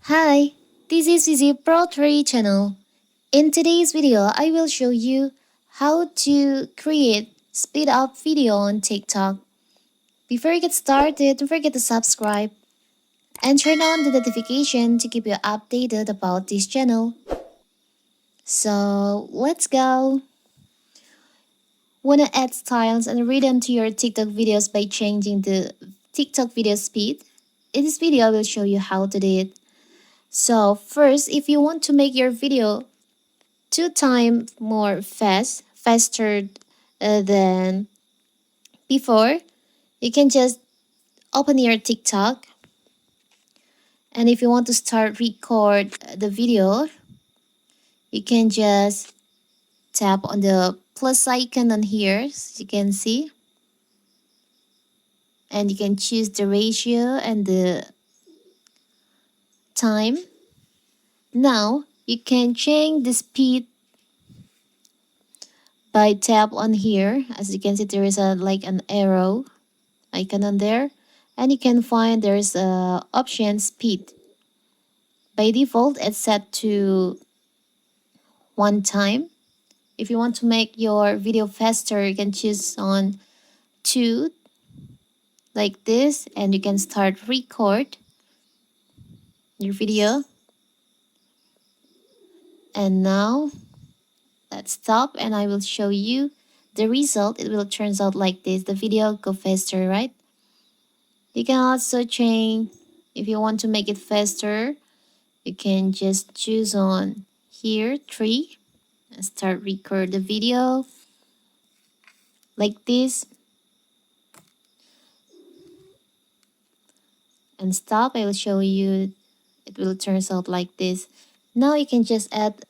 Hi, this is Easy Pro 3 channel. In today's video, I will show you how to create speed up video on TikTok. Before you get started, don't forget to subscribe and turn on the notification to keep you updated about this channel. So let's go. Wanna add styles and rhythm to your TikTok videos by changing the TikTok video speed? In this video, I will show you how to do it. So first, if you want to make your video 2 times more faster than before, you can just open your TikTok, and if you want to start record the video, you can just tap on the plus icon on here, as you can see, and you can choose the ratio and the time. Now you can change the speed by tap on here. As you can see, there is a like an arrow icon on there, and you can find there's a option speed. By default, it's set to 1 time. If you want to make your video faster, you can choose on 2, like this, and you can start record your video. And now let's stop, and I will show you the result. It will turns out like this. The video go faster, right? You can also change if you want to make it faster. You can just choose on here 3 and start record the video like this, and stop. I will show you. It will turns out like this. Now you can just add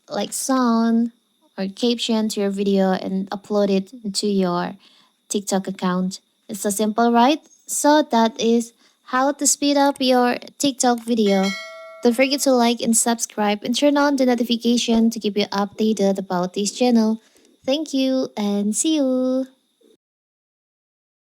like sound or caption to your video and upload it into your TikTok account. It's so simple, right? So that is how to speed up your TikTok video. Don't forget to like and subscribe and turn on the notification to keep you updated about this channel. Thank you and see you.